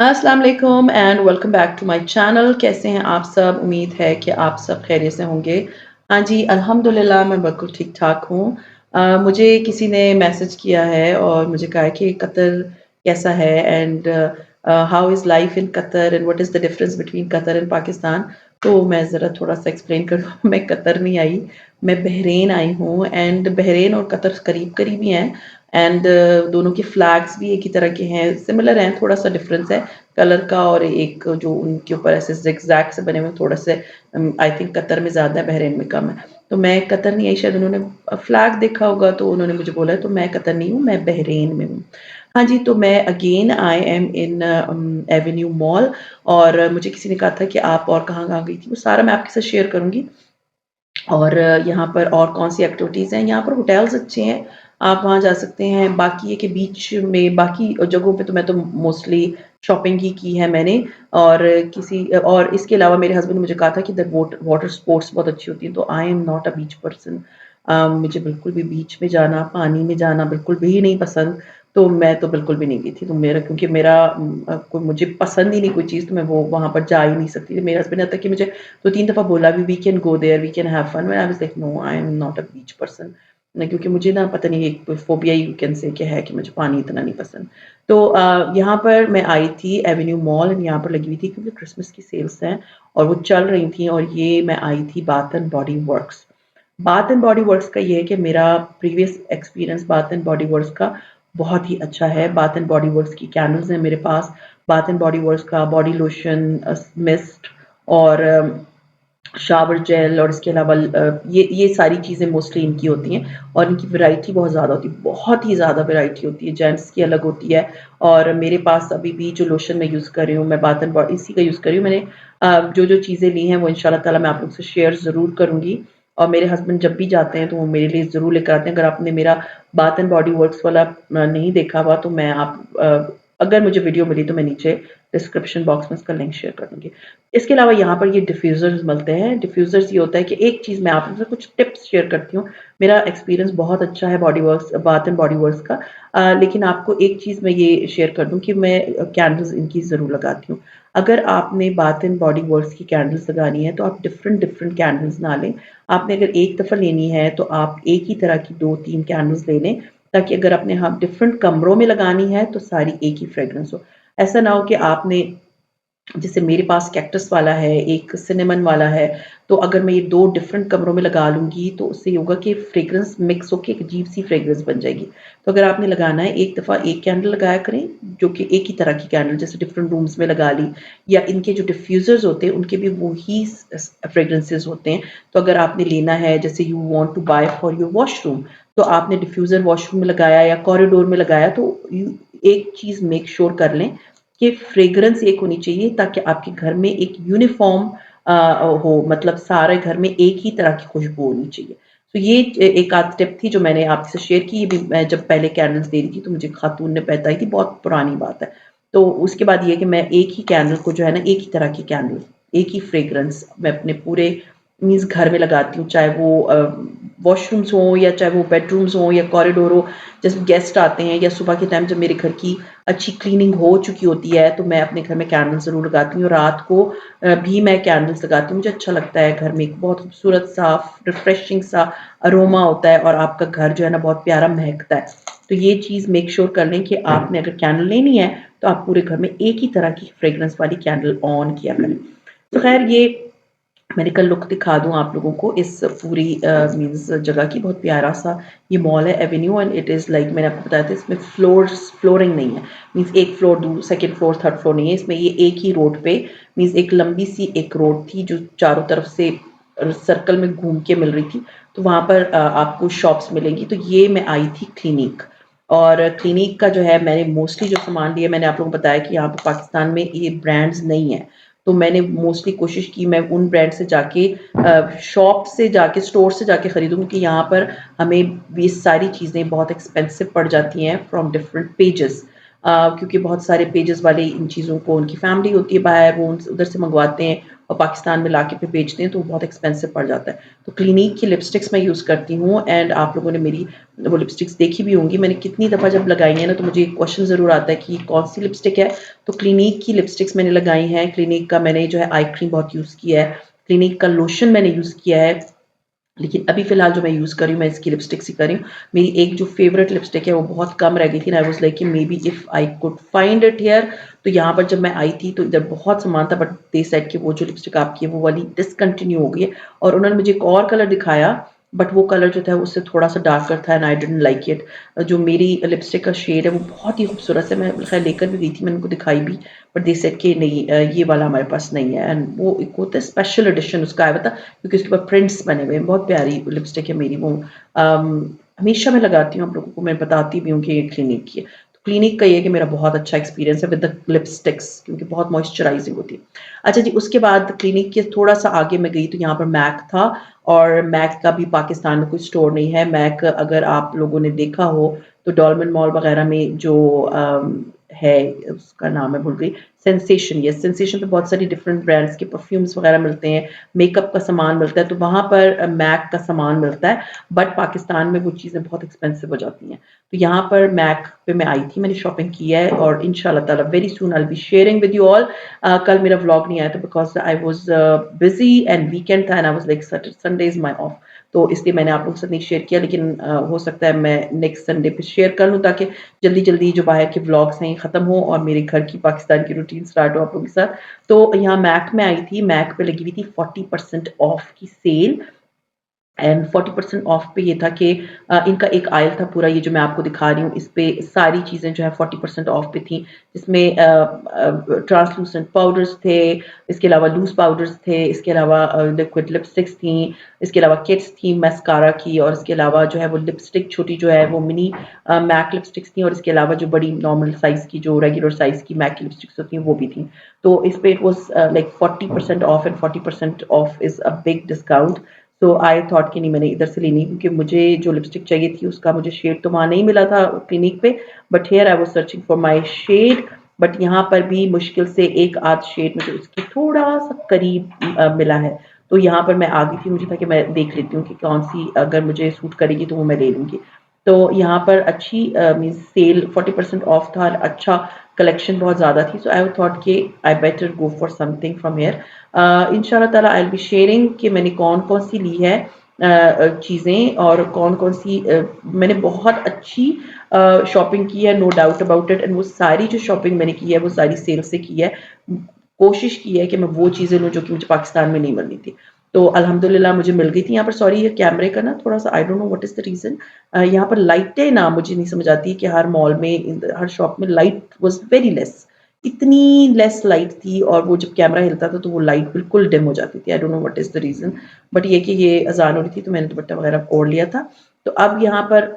अस्सलाम वालेकुम and welcome back to my channel. कैसे हैं आप सब? उम्मीद है कि आप सब खैरियत से होंगे। हाँ जी, अल्हम्दुलिल्लाह मैं बिल्कुल ठीक-ठाक हूँ। मुझे किसी ने मैसेज किया है और मुझे कहा है कि कतर कैसा है and how is life in Qatar and what is the difference between Qatar and Pakistan. तो मैं ज़रा थोड़ा-सा एक्सप्लेन करूँ। मैं कतर नहीं आई, मैं बहरीन आई हूँ एंड बहरीन और कतर करीब-करीब ही हैं एंड दोनों के फ्लैग्स भी एक ही तरह के हैं, सिमिलर हैं, थोड़ा-सा डिफरेंस है कलर का और एक जो उनके ऊपर ऐसे ज़िगज़ैग से बने हुए थोड़े से आई थिंक कतर में ज़्यादा है, बहरीन में कम है। तो मैं कतर नहीं आई, शायद उन्होंने फ्लैग देखा होगा तो उन्होंने मुझे बोला है, तो मैं कतर नहीं हूँ, मैं बहरीन में हूँ। हाँ जी, तो मैं again I am in Avenue mall और मुझे किसी ने कहा था कि आप और कहाँ-कहाँ गई थी, वो सारा मैं आपके साथ शेयर करूँगी। और यहाँ पर और कौन-सी एक्टिविटीज़ हैं, यहाँ पर होटल्स अच्छे हैं, आप वहाँ जा सकते हैं। बाकी ये कि बीच में बाकी जगहों पे तो मैं तो मोस्टली शॉपिंग ही की है मैंने और और इसके अलावा मेरे हस्बैंड ने मुझे कहा था कि द वाटर स्पोर्ट्स बहुत अच्छी होती हैं, तो आई am not a beach person. मुझे बिल्कुल भी बीच में जाना, पानी में जाना बिल्कुल भी नहीं पसंद, तो मैं तो बिल्कुल भी नहीं गई थी। तो मेरा क्योंकि मेरा कोई मुझे पसंद ही नहीं कोई चीज़, तो मैं वो वहाँ पर जा ही नहीं सकती थी। मेरे हस्बैंड ने अब तक कि मुझे 2-3 दफ़ा बोला भी we can go there, we can have fun, but I was like no, I am not a beach person. नहीं, क्योंकि मुझे ना पता नहीं एक फ़ोबिया यू कैन से कि है कि मुझे पानी इतना नहीं पसंद। तो यहाँ पर मैं आई थी एवेन्यू मॉल एंड यहाँ पर लगी हुई थी क्योंकि क्रिसमस की सेल्स हैं और वो चल रही थी और ये मैं आई थी bath and body works. Bath and body works का ये है कि मेरा previous experience bath and body works का बहुत ही अच्छा है। बाथ एंड बॉडी वर्क्स की कैंडल्स हैं मेरे पास। बाथ एंड बॉडी वर्क्स का बॉडी लोशन, मिस्ट और शावर जेल और इसके अलावा ये सारी चीज़ें मोस्टली इनकी होती हैं और इनकी वैरायटी बहुत ज़्यादा होती है, बहुत ही ज़्यादा वैरायटी होती है, जेंट्स की अलग होती है और मेरे पास अभी भी जो लोशन मैं यूज़ कर रही हूँ, मैं बाथ एंड बॉडी इसी का यूज़ कर रही हूँ। मैंने जो-जो चीज़ें ली हैं वो इंशाल्लाह ताला मैं आप लोगों से शेयर ज़रूर करूँगी और मेरे हस्बैंड जब भी जाते हैं तो वो मेरे लिए ज़रूर लेकर आते हैं। अगर आपने मेरा बाथ एंड बॉडी वर्क्स वाला नहीं देखा हुआ तो मैं अगर मुझे वीडियो मिली तो मैं नीचे डिस्क्रिप्शन बॉक्स में इसका लिंक शेयर कर दूँगी। इसके अलावा यहाँ पर ये डिफ्यूज़र्स मिलते हैं। डिफ्यूज़र्स ये होता है कि एक चीज़ मैं आप लोगों से कुछ टिप्स शेयर करती हूँ। मेरा एक्सपीरियंस बहुत अच्छा है body works bath and body works का। लेकिन आपको एक चीज़ मैं ये शेयर कर दूँ कि मैं कैंडल्स इनकी ज़रूर लगाती हूँ। अगर आपने बाथ एंड बॉडी वर्क्स की कैंडल्स लगानी है तो आप डिफरेंट-डिफरेंट कैंडल्स ना लें। आपने अगर एक दफ़ा लेनी है तो आप एक ही तरह की 2-3 कैंडल्स ले लें, ताकि अगर आपने डिफरेंट कमरों में लगानी है तो सारी एक ही फ्रेग्रेंस हो। ऐसा ना हो कि आपने जैसे मेरे पास कैक्टस वाला है, एक सिनेमन वाला है, तो अगर मैं ये 2 डिफरेंट कमरों में लगा लूँगी, तो उससे ये होगा कि फ्रेग्रेंस मिक्स होके एक अजीब-सी फ्रेग्रेंस बन जाएगी। तो अगर आपने लगाना है, एक दफ़ा एक कैंडल लगाया करें, जो कि एक ही तरह की कैंडल जैसे डिफरेंट रूम्स में लगा ली या इनके जो डिफ्यूज़र्स होते हैं, उनके भी वो ही फ्रेग्रेंसेस होते हैं। तो अगर आपने लेना है, जैसे you want to buy for your washroom, तो आपने डिफ्यूज़र वॉशरूम में लगाया या कॉरिडोर में लगाया, तो यू एक चीज़ मेक श्योर कर लें कि फ्रेग्रेंस एक होनी चाहिए ताकि आपके घर में एक यूनिफ़ॉर्म हो, मतलब सारे घर में एक ही तरह की खुशबू होनी चाहिए। तो ये एक आध टिप थी जो मैंने आपसे शेयर की, ये भी मैं जब पहले कैंडल्स दे रही थी तो मुझे खातून ने बताई थी, बहुत पुरानी बात है। तो उसके बाद ये है कि मैं एक ही कैंडल को जो है ना, एक ही तरह की कैंडल, एक ही फ्रेग्रेंस मैं अपने पूरे मीन्स घर में लगाती हूँ, चाहे वो वॉशरूम्स हों या चाहे वो बेडरूम्स हों या कॉरिडोर हो। जैसे गेस्ट आते हैं या सुबह के टाइम जब मेरे घर की अच्छी क्लीनिंग हो चुकी होती है, तो मैं अपने घर में कैंडल ज़रूर लगाती हूँ। रात को भी मैं कैंडल्स लगाती हूँ। मुझे अच्छा लगता है, घर में एक बहुत खूबसूरत सा, रिफ्रेशिंग सा अरोमा होता है और आपका घर जो है ना बहुत प्यारा महकता है। तो ये चीज़ मेक श्योर कर लें कि आपने अगर कैंडल लेनी है, तो आप पूरे घर में एक ही तरह की फ्रेग्रेंस वाली कैंडल ऑन किया करें। तो ख़ैर ये मैंने कल लुक दिखा दूँ आप लोगों को इस पूरी मीन्स जगह की। बहुत प्यारा सा ये मॉल है Avenue and it is like मैंने आपको बताया था, इसमें फ्लोरिंग नहीं है। मीन्स एक floor second floor third floor नहीं है इसमें, ये एक ही रोड पे मीन्स एक लंबी सी एक रोड थी जो चारों तरफ से सर्कल में घूम के मिल रही थी। तो वहाँ पर आपको शॉप्स मिलेंगी। तो ये मैं आई थी क्लिनिक और क्लिनिक का जो है मैंने मोस्टली जो सामान लिया, मैंने आप लोगों को बताया कि यहाँ पर पाकिस्तान में ये ब्रांड्स नहीं है। तो मैंने मोस्टली कोशिश की मैं उन ब्रांड से जाके शॉप से जाके स्टोर से जाके खरीदूँ, क्योंकि यहाँ पर हमें ये सारी चीज़ें बहुत एक्सपेंसिव पड़ जाती हैं फ्रॉम डिफरेंट पेजेस। क्योंकि बहुत सारे पेजेस वाले इन चीज़ों को, उनकी फैमिली होती है बाहर, वो उधर से मंगवाते हैं और पाकिस्तान में लाके फिर बेचते हैं तो वो बहुत एक्सपेंसिव पड़ जाता है। तो क्लिनिक की लिपस्टिक्स मैं यूज़ करती हूँ एंड आप लोगों ने मेरी वो लिपस्टिक्स देखी भी होंगी। मैंने कितनी दफ़ा जब लगाई है ना तो मुझे एक क्वेश्चन ज़रूर आता है कि कौन सी लिपस्टिक है। तो क्लिनिक की लिपस्टिक्स मैंने लगाई हैं। क्लिनिक का मैंने जो है आई क्रीम बहुत यूज़ किया है, क्लिनिक का लोशन मैंने यूज़ किया है, लेकिन अभी फ़िलहाल जो मैं यूज़ कर रही हूँ, मैं इसकी लिपस्टिक्स ही कर रही हूँ। मेरी एक जो फ़ेवरेट लिपस्टिक है, वो बहुत कम रह गई थी एंड आई वाज़ लाइक कि may be if I could find it here. तो यहाँ पर जब मैं आई थी, तो इधर बहुत सामान था, बट दे सेड कि वो जो लिपस्टिक आपकी है, वो वाली डिसकंटिन्यू हो गई है और उन्होंने मुझे एक और कलर दिखाया, बट वो कलर जो था, उससे थोड़ा-सा डार्कर था and I didn't like it. जो मेरी लिपस्टिक का शेड है, वो बहुत ही खूबसूरत है। मैं ख़ैर लेकर भी गई थी, मैंने उनको दिखाई भी, बट दे सेड कि नहीं ये वाला हमारे पास नहीं है एंड वो एक होता है स्पेशल एडिशन उसका आया हुआ था क्योंकि उसके ऊपर प्रिंट्स बने हुए हैं। बहुत प्यारी लिपस्टिक है मेरी वो। हमेशा मैं लगाती हूँ, आप लोगों को मैं बताती भी हूँ कि ये क्लिनिक की है। तो क्लिनिक का ये है कि मेरा बहुत अच्छा एक्सपीरियंस है विद द लिपस्टिक्स क्योंकि बहुत मॉइस्चराइजिंग होती है। अच्छा जी, उसके बाद क्लिनिक के थोड़ा-सा आगे मैं गई तो यहाँ पर मैक था और मैक का भी पाकिस्तान में कोई स्टोर नहीं है। मैक अगर आप लोगों ने देखा हो तो डॉलमेन मॉल वगैरह में जो है उसका नाम मैं भूल गई, सेंसेशन, यस सेंसेशन पे बहुत सारी डिफरेंट ब्रांड्स के परफ्यूम्स वगैरह मिलते हैं, मेकअप का सामान मिलता है, तो वहाँ पर मैक का सामान मिलता है, बट पाकिस्तान में वो चीज़ें बहुत एक्सपेंसिव हो जाती हैं। तो यहाँ पर मैक पे मैं आई थी, मैंने शॉपिंग की है और इंशाल्लाह ताला very soon I will be sharing with you all. कल मेरा व्लॉग नहीं आया था because I was busy and weekend था and I was like Sunday is my off, तो इसलिए मैंने आप लोगों के साथ नहीं शेयर किया, लेकिन हो सकता है मैं नेक्स्ट संडे पे शेयर कर लूँ ताकि जल्दी-जल्दी जो बाहर के व्लॉग्स हैं ये ख़त्म हो और मेरे घर की पाकिस्तान की रूटीन स्टार्ट हो आप लोगों के साथ। तो यहाँ मैक में आई थी, मैक पे लगी हुई थी 40% ऑफ की सेल एंड 40% ऑफ पे ये था कि इनका एक आयल था पूरा, ये जो मैं आपको दिखा रही हूँ, इस पे सारी चीज़ें जो है 40% ऑफ पे थी, जिसमें ट्रांसलूसेंट पाउडर्स थे, इसके अलावा लूज़ पाउडर्स थे, इसके अलावा लिक्विड लिपस्टिक्स थी, इसके अलावा किट्स थी मस्कारा की और इसके अलावा जो है वो लिपस्टिक छोटी जो है वो मिनी मैक लिपस्टिक्स थी और इसके अलावा जो बड़ी नॉर्मल साइज़ की जो रेगुलर साइज़ की मैक की लिपस्टिक्स होती हैं वो भी थी। तो इस पे it was like 40% of and 40% of is a big discount. तो आई थॉट कि नहीं मैंने इधर से लेनी क्योंकि मुझे जो लिपस्टिक चाहिए थी उसका मुझे शेड तो वहाँ नहीं मिला था क्लिनिक पे, but here I was searching for my shade, but यहाँ पर भी मुश्किल से एक आध शेड मुझे उसके थोड़ा-सा करीब मिला है। तो यहाँ पर मैं आ गई थी, मुझे था कि मैं देख लेती हूँ कि कौन-सी अगर मुझे सूट करेगी तो वो मैं ले लूँगी। तो यहाँ पर अच्छी मीन्स सेल 40% ऑफ था और अच्छा कलेक्शन बहुत ज़्यादा थी, सो आई थॉट कि I better go for something from here. इंशाल्लाह ताला आई विल बी शेयरिंग कि मैंने कौन-कौन सी ली है चीज़ें और कौन-कौन सी मैंने बहुत अच्छी शॉपिंग की है, no doubt about it and वो सारी जो शॉपिंग मैंने की है वो सारी सेल से की है। कोशिश की है कि मैं वो चीज़ें लूँ जो कि मुझे पाकिस्तान में नहीं मिलनी थी। तो अल्हम्दुलिल्लाह मुझे मिल गई थी। यहाँ पर सॉरी ये कैमरे का ना थोड़ा-सा I don't know what is the reason, यहाँ पर लाइटें ना मुझे नहीं समझ आती कि हर मॉल में हर शॉप में लाइट वाज़ वेरी लेस। इतनी लेस लाइट थी और वो जब कैमरा हिलता था तो वो लाइट बिल्कुल डिम हो जाती थी। I don't know what is the reason, but ये कि ये अज़ान हो रही थी तो मैंने दुपट्टा वगैरह ओढ़ लिया था। तो अब यहाँ पर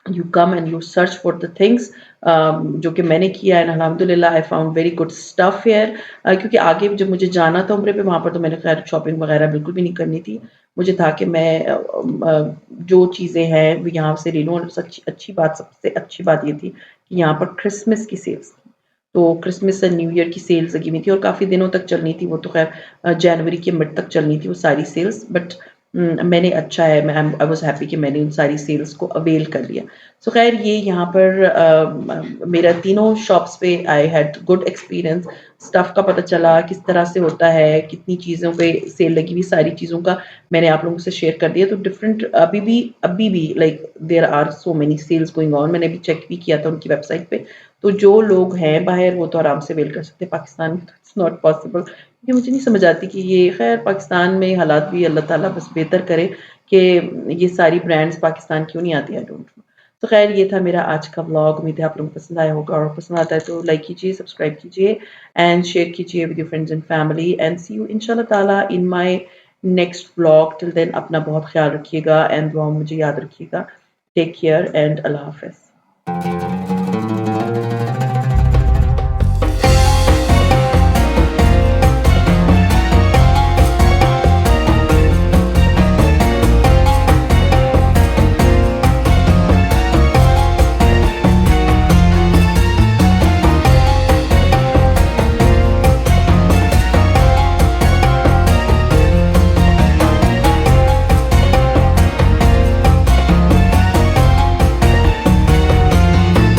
you come and you search for the things जो कि मैंने किया एंड अल्हम्दुलिल्लाह I found very good stuff here. क्योंकि आगे जब मुझे जाना था उम्रे पे वहाँ पर तो मैंने खैर शॉपिंग वगैरह बिल्कुल भी नहीं करनी थी। मुझे था कि मैं जो चीज़ें हैं वो यहाँ से ले लूँ और सच अच्छी बात सबसे अच्छी बात ये थी कि यहाँ पर क्रिसमस की सेल्स थी। तो क्रिसमस एंड न्यू ईयर की सेल्स लगी हुई थी और काफ़ी दिनों तक चलनी थी वो तो खैर जनवरी के मिड तक चलनी थी वो सारी सेल्स, बट मैंने अच्छा है मैं आई वाज़ हैप्पी कि मैंने उन सारी सेल्स को अवेल कर लिया। सो खैर ये यहाँ पर मेरा तीनों शॉप्स पे I had good experience. Stuff का पता चला किस तरह से होता है, कितनी चीज़ों पे सेल लगी हुई, सारी चीज़ों का मैंने आप लोगों से शेयर कर दिया। तो डिफरेंट अभी भी like there are so many sales going on. मैंने अभी चेक भी किया था उनकी वेबसाइट पे। तो जो लोग हैं बाहर वो तो आराम से अवेल कर सकते हैं, पाकिस्तान में तो इट्स नॉट पॉसिबल क्योंकि मुझे नहीं समझ आती कि ये खैर पाकिस्तान में हालात भी अल्लाह ताला बस बेहतर करे कि ये सारी ब्रांड्स पाकिस्तान क्यों नहीं आती, आई डोंट नो। तो खैर ये था मेरा आज का व्लॉग, उम्मीद है आप लोगों को पसंद आया होगा और पसंद आता है तो लाइक कीजिए, सब्सक्राइब कीजिए एंड शेयर कीजिए with your friends and family and see you इंशाल्लाह ताला in my next vlog. Till then अपना बहुत ख्याल रखिएगा एंड दुआ में मुझे याद रखिएगा। टेक केयर एंड अल्लाह हाफ़िज़।